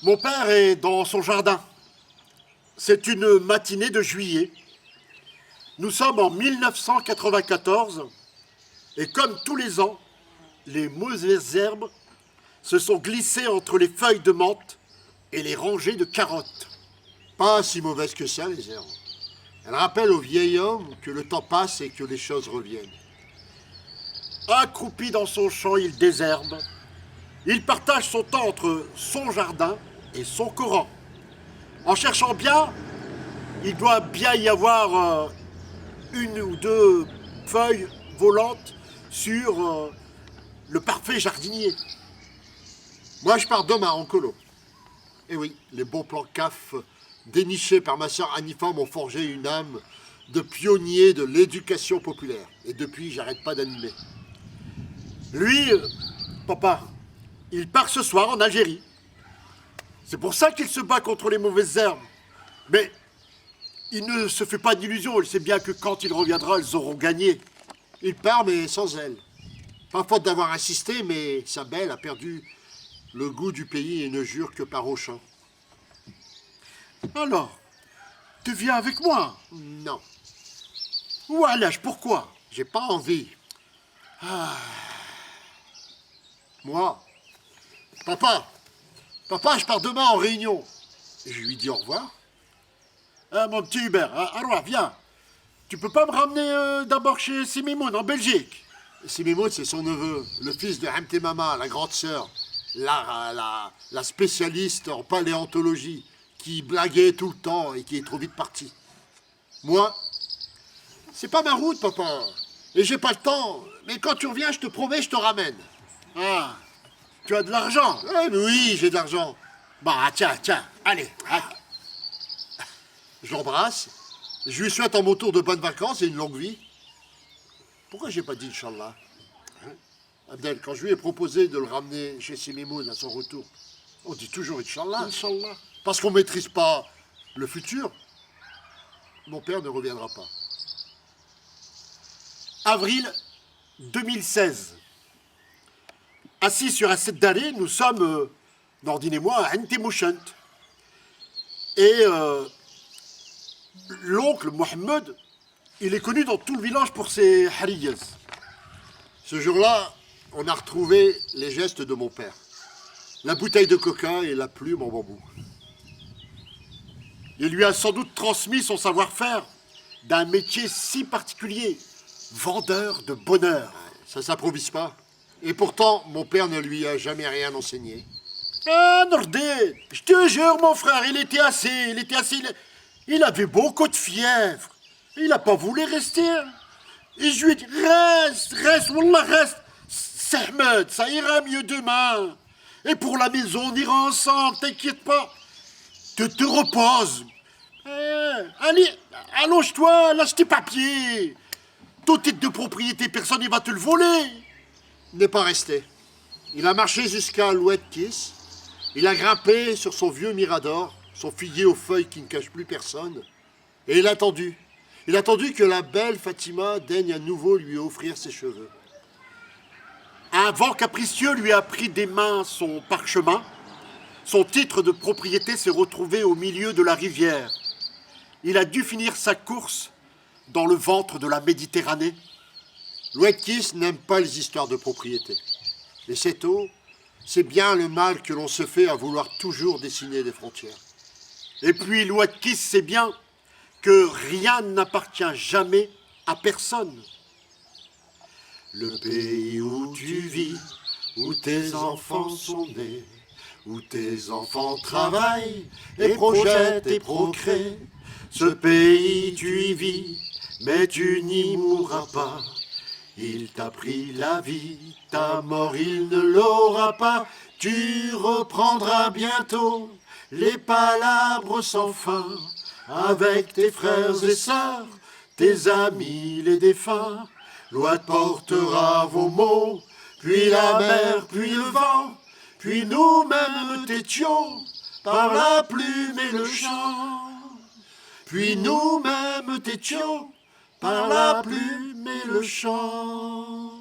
Mon père est dans son jardin. C'est une matinée de juillet. Nous sommes en 1994 et comme tous les ans, les mauvaises herbes se sont glissées entre les feuilles de menthe et les rangées de carottes. Pas si mauvaise que ça, les herbes. Elle rappelle au vieil homme que le temps passe et que les choses reviennent. Accroupi dans son champ, il désherbe. Il partage son temps entre son jardin et son Coran. En cherchant bien, il doit bien y avoir une ou deux feuilles volantes sur le parfait jardinier. Moi, je pars demain en colo. Et oui, les bons plans CAF dénichés par ma sœur Anifa m'ont forgé une âme de pionnier de l'éducation populaire. Et depuis, j'arrête pas d'animer. Lui, papa, il part ce soir en Algérie. C'est pour ça qu'il se bat contre les mauvaises herbes. Mais il ne se fait pas d'illusions. Il sait bien que quand il reviendra, elles auront gagné. Il part, mais sans elle. Pas faute d'avoir insisté, mais sa belle a perdu le goût du pays et ne jure que par Auchan. Alors, tu viens avec moi? Non, Ou à l'âge, pourquoi? j'ai pas envie. Moi, papa, je pars demain en réunion. Et je lui dis au revoir. Ah, mon petit Hubert, alors viens. Tu peux pas me ramener d'abord chez Simimoun en Belgique? Simimoun, c'est son neveu, le fils de Hamté Mama, la grande sœur, la spécialiste en paléontologie, qui blaguait tout le temps et qui est trop vite partie. Moi, c'est pas ma route, papa. Et j'ai pas le temps. Mais quand tu reviens, je te promets, je te ramène. Ah, tu as de l'argent? Ah, mais oui, j'ai de l'argent. Bah, tiens, allez. Je l'embrasse. Je lui souhaite en mon tour de bonnes vacances et une longue vie. Pourquoi j'ai pas dit Inch'Allah? Abdel, quand je lui ai proposé de le ramener chez Simimoun à son retour, on dit toujours Inch'Allah. Inch'Allah. Parce qu'on ne maîtrise pas le futur, mon père ne reviendra pas. Avril 2016. Assis sur un set d'arrêt, nous sommes, Nordine et moi, à Ntemouchant. Et l'oncle Mohamed, il est connu dans tout le village pour ses hariyas. Ce jour-là, on a retrouvé les gestes de mon père. La bouteille de coca et la plume en bambou. Il lui a sans doute transmis son savoir-faire d'un métier si particulier, vendeur de bonheur. Ça s'improvise pas. Et pourtant, mon père ne lui a jamais rien enseigné. Ah, Nordé, je te jure, mon frère, il était assez, il avait beaucoup de fièvre. Il n'a pas voulu rester. Et je lui ai dit, reste, Wallah, reste. Ahmed, ça ira mieux demain. Et pour la maison, on ira ensemble, t'inquiète pas. Te repose. Allez, allonge-toi, lâche tes papiers. Ton titre de propriété, personne ne va te le voler. Il n'est pas resté. Il a marché jusqu'à l'Oued Kiss. Il a grimpé sur son vieux Mirador, son figuier aux feuilles qui ne cache plus personne. Et il a attendu. Il a attendu que la belle Fatima daigne à nouveau lui offrir ses cheveux. Un vent capricieux lui a pris des mains son parchemin. Son titre de propriété s'est retrouvé au milieu de la rivière. Il a dû finir sa course dans le ventre de la Méditerranée. L'Oued Kiss n'aime pas les histoires de propriété. Et cette eau, c'est bien le mal que l'on se fait à vouloir toujours dessiner des frontières. Et puis Louakis sait bien que rien n'appartient jamais à personne. Le pays où tu vis, où tes enfants sont nés, où tes enfants travaillent et projettent et procréent, ce pays tu y vis, mais tu n'y mourras pas. Il t'a pris la vie, ta mort il ne l'aura pas. Tu reprendras bientôt les palabres sans fin avec tes frères et sœurs, tes amis les défunts. L'Oued portera vos mots, puis la mer, puis le vent, puis nous-mêmes t'étions par la plume et le chant. Puis nous-mêmes t'étions par la plume et le chant.